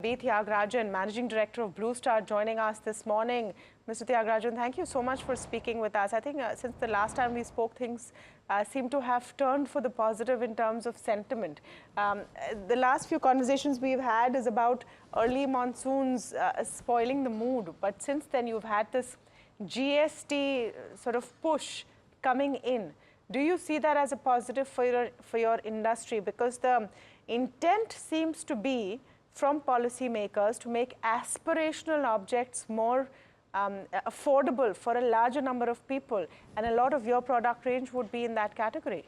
Thiagarajan, Managing Director of Blue Star, joining us this morning. Mr. Thiagarajan, thank you so much for speaking with us. I think since the last time we spoke, things seem to have turned for the positive in terms of sentiment. The last few conversations we've had is about early monsoons spoiling the mood. But since then, you've had this GST sort of push coming in. Do you see that as a positive for your industry? Because the intent seems to be from policymakers to make aspirational objects more affordable for a larger number of people, and a lot of your product range would be in that category.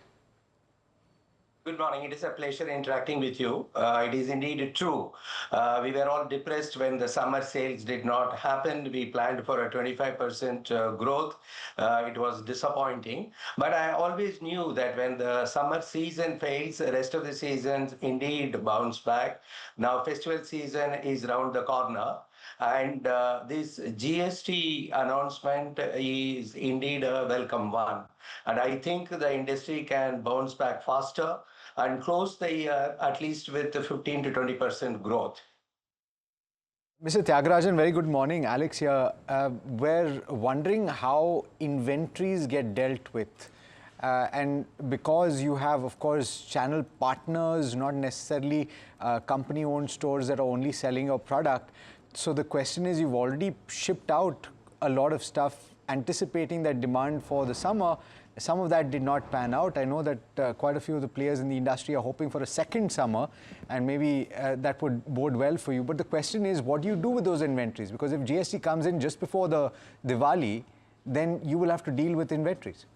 Good morning. It is a pleasure interacting with you. It is indeed true. We were all depressed when the summer sales did not happen. We planned for a 25% growth. It was disappointing. But I always knew that when the summer season fails, the rest of the seasons indeed bounce back. Now, festival season is around the corner. And this GST announcement is indeed a welcome one. And I think the industry can bounce back faster and close the year at least with 15 to 20% growth. Mr. Thiagarajan, very good morning. Alex here. We're wondering how inventories get dealt with. And because you have, of course, channel partners, not necessarily company-owned stores that are only selling your product. So the question is, you've already shipped out a lot of stuff anticipating that demand for the summer. Some of that did not pan out. I know that quite a few of the players in the industry are hoping for a second summer, and maybe that would bode well for you. But the question is, what do you do with those inventories? Because if GST comes in just before the Diwali, then you will have to deal with inventories.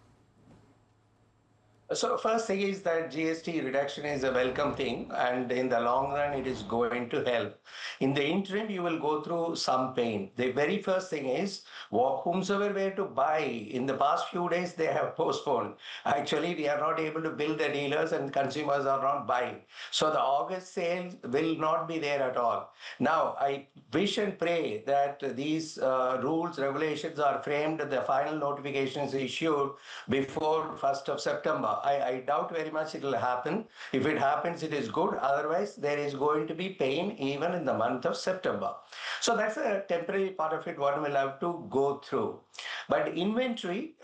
So first thing is that GST reduction is a welcome thing, and in the long run, it is going to help. In the interim, you will go through some pain. The very first thing is, whomsoever were to buy, in the past few days, they have postponed. Actually, we are not able to bill the dealers and consumers are not buying. So the August sales will not be there at all. Now, I wish and pray that these rules, regulations are framed, the final notifications issued before 1st of September. I doubt very much it will happen. If it happens, it is good. Otherwise, there is going to be pain even in the month of September. So that's a temporary part of it one will have to go through. But inventory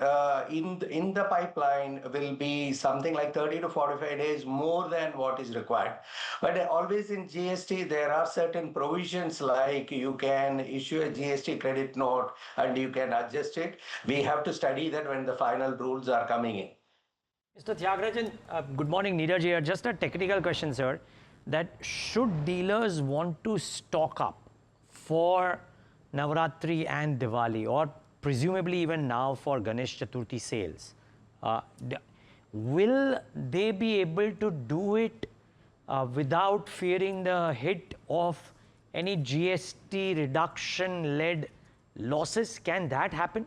in the pipeline will be something like 30 to 45 days more than what is required. But always in GST, there are certain provisions like you can issue a GST credit note and you can adjust it. We have to study that when the final rules are coming in. Mr. Thiagarajan, good morning, Neeraj here. Just a technical question, sir. That should dealers want to stock up for Navaratri and Diwali, or presumably even now for Ganesh Chaturthi sales, will they be able to do it without fearing the hit of any GST reduction-led losses? Can that happen?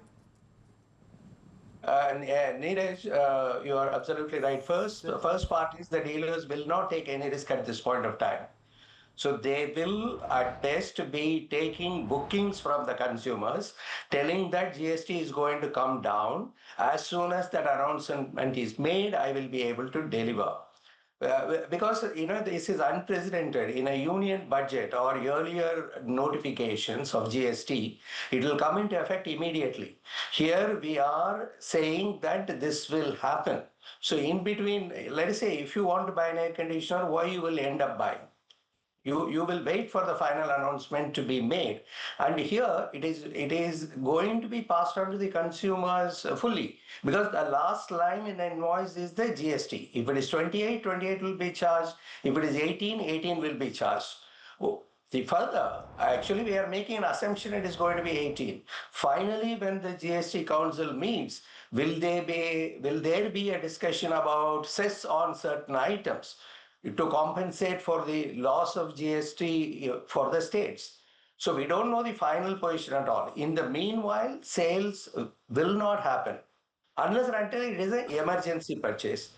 Neeraj, you are absolutely right. The first part is the dealers will not take any risk at this point of time. So they will at best be taking bookings from the consumers, telling that GST is going to come down. As soon as that announcement is made, I will be able to deliver. Because, this is unprecedented. In a union budget or earlier notifications of GST, it will come into effect immediately. Here we are saying that this will happen. So in between, let us say, if you want to buy an air conditioner, why you will end up buying? You will wait for the final announcement to be made. And here it is going to be passed on to the consumers fully, because the last line in the invoice is the GST. If it is 28, 28 will be charged. If it is 18, 18 will be charged. Further, actually, we are making an assumption it is going to be 18. Finally, when the GST Council meets, will there be a discussion about cess on certain items to compensate for the loss of GST for the states? So we don't know the final position at all. In the meanwhile, sales will not happen unless and until it is an emergency purchase.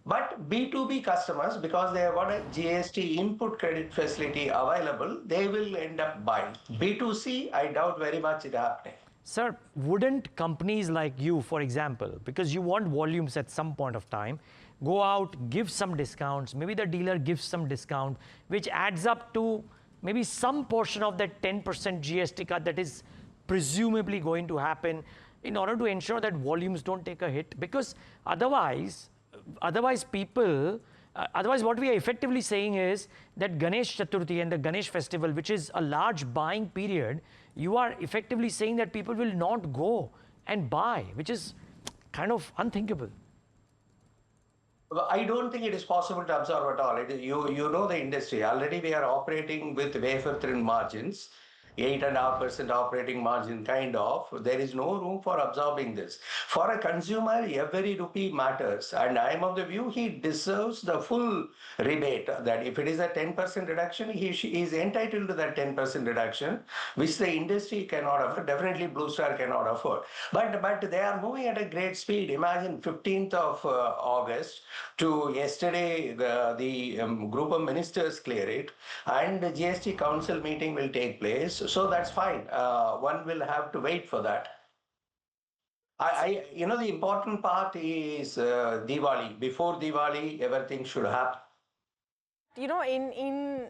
But B2B customers, because they have got a GST input credit facility available, they will end up buying. B2C, I doubt very much it happening. Sir, wouldn't companies like you, for example, because you want volumes at some point of time, go out, give some discounts, maybe the dealer gives some discount, which adds up to maybe some portion of that 10% GST cut that is presumably going to happen in order to ensure that volumes don't take a hit? Because otherwise people, otherwise what we are effectively saying is that Ganesh Chaturthi and the Ganesh festival, which is a large buying period, you are effectively saying that people will not go and buy, which is kind of unthinkable. Well, I don't think it is possible to absorb at all. You know the industry. Already we are operating with wafer thin margins, 8.5% operating margin kind of. There is no room for absorbing this. For a consumer, every rupee matters. And I am of the view he deserves the full rebate. That if it is a 10% reduction, he is entitled to that 10% reduction, which the industry cannot afford. Definitely Blue Star cannot afford. But they are moving at a great speed. Imagine 15th of August to yesterday, the group of ministers clear it, and the GST council meeting will take place. So that's fine. One will have to wait for that. The important part is Diwali. Before Diwali, everything should happen. You know, in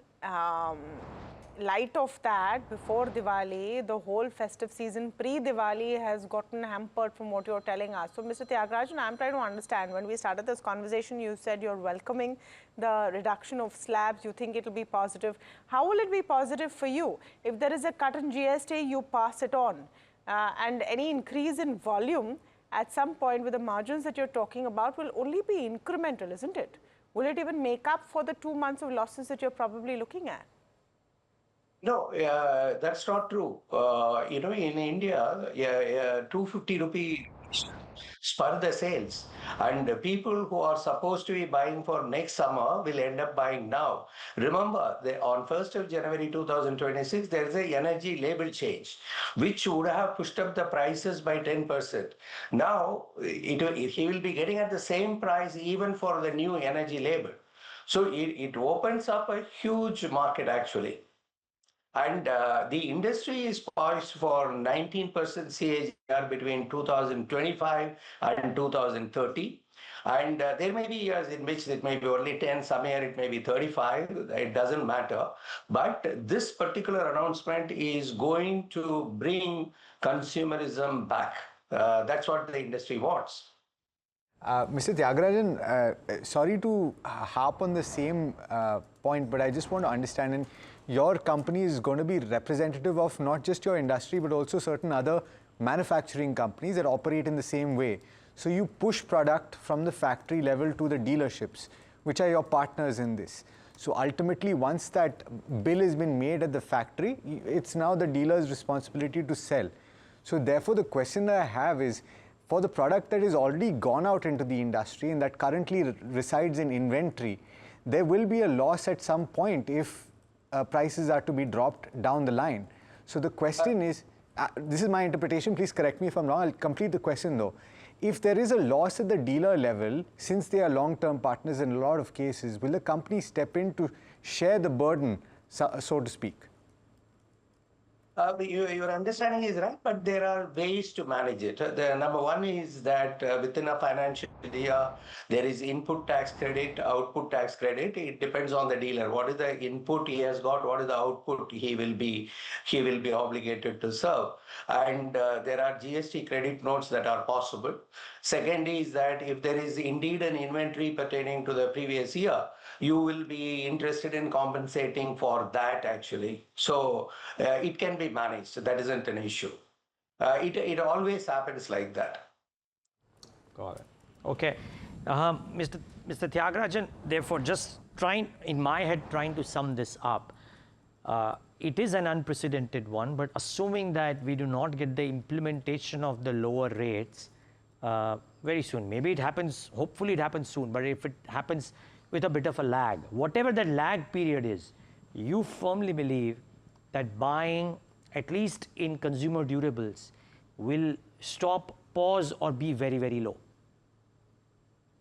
light of that, before Diwali, the whole festive season pre-Diwali has gotten hampered from what you're telling us. So, Mr. Thiagarajan, I'm trying to understand. When we started this conversation, you said you're welcoming the reduction of slabs. You think it'll be positive. How will it be positive for you? If there is a cut in GST, you pass it on. And any increase in volume at some point with the margins that you're talking about will only be incremental, isn't it? Will it even make up for the 2 months of losses that you're probably looking at? No, that's not true. In India, 250 rupee spur the sales, and the people who are supposed to be buying for next summer will end up buying now. Remember, on 1st of January 2026, there is a energy label change, which would have pushed up the prices by 10%. Now, he will be getting at the same price even for the new energy label. So it opens up a huge market actually. And the industry is poised for 19% CAGR between 2025 and 2030. And there may be years in which it may be only 10, some year it may be 35, it doesn't matter. But this particular announcement is going to bring consumerism back. That's what the industry wants. Mr. Thiagarajan, sorry to harp on the same point, but I just want to understand, and your company is going to be representative of not just your industry, but also certain other manufacturing companies that operate in the same way. So you push product from the factory level to the dealerships, which are your partners in this. So ultimately, once that bill has been made at the factory, it's now the dealer's responsibility to sell. So therefore, the question that I have is, for the product that is already gone out into the industry and that currently resides in inventory, there will be a loss at some point if prices are to be dropped down the line. So the question is, this is my interpretation, please correct me if I'm wrong, I'll complete the question though. If there is a loss at the dealer level, since they are long-term partners in a lot of cases, will the company step in to share the burden, so to speak? Your understanding is right, but there are ways to manage it. The number one is that within a financial year, there is input tax credit, output tax credit. It depends on the dealer. What is the input he has got? What is the output he will be obligated to serve? And there are GST credit notes that are possible. Second is that if there is indeed an inventory pertaining to the previous year, you will be interested in compensating for that actually. So it can be managed. That isn't an issue. It always happens like that. Got it. Okay. Mr. Thiagarajan, therefore, just in my head, trying to sum this up, it is an unprecedented one, but assuming that we do not get the implementation of the lower rates very soon, maybe it happens, hopefully it happens soon, but if it happens with a bit of a lag, whatever that lag period is, you firmly believe that buying, at least in consumer durables, will stop, pause, or be very, very low?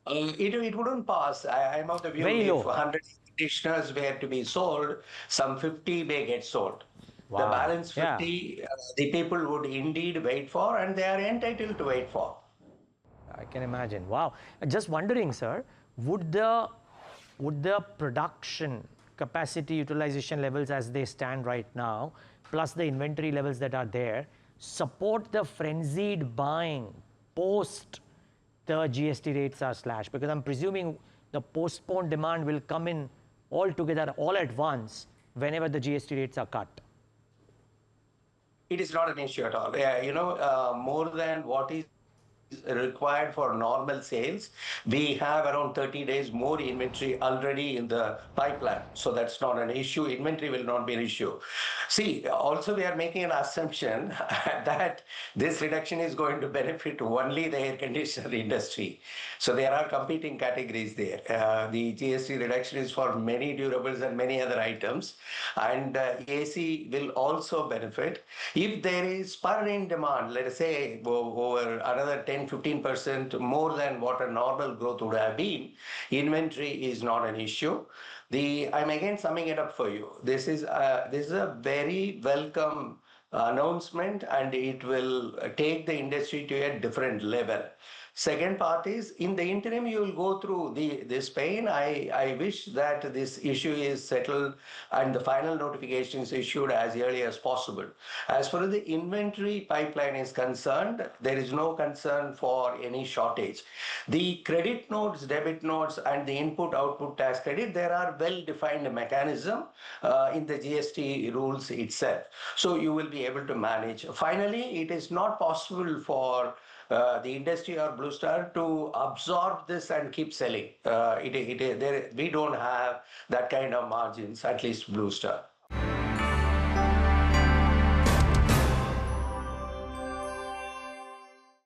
It wouldn't pass. I'm of the view Very if low. 100 conditioners were to be sold, some 50 may get sold. Wow. The balance 50, the people would indeed wait for, and they are entitled to wait for. I can imagine. Wow. Just wondering, sir, would the production capacity utilization levels as they stand right now, plus the inventory levels that are there, support the frenzied buying post the GST rates are slashed? Because I'm presuming the postponed demand will come in all together, all at once, whenever the GST rates are cut. It is not an issue at all. More than what is required for normal sales, we have around 30 days more inventory already in the pipeline. So that's not an issue. Inventory will not be an issue. See, also we are making an assumption that this reduction is going to benefit only the air conditioner industry. So there are competing categories there. The GST reduction is for many durables and many other items. And AC will also benefit. If there is spur in demand, let us say over another 10-15% more than what a normal growth would have been, inventory is not an issue. I'm again summing it up for you. This is a very welcome announcement, and it will take the industry to a different level. Second part is, in the interim, you will go through this pain. I wish that this issue is settled and the final notification is issued as early as possible. As far as the inventory pipeline is concerned, there is no concern for any shortage. The credit notes, debit notes, and the input-output tax credit, there are well-defined mechanism in the GST rules itself. So you will be able to manage. Finally, it is not possible for the industry or Blue Star to absorb this and keep selling. We don't have that kind of margins, at least Blue Star.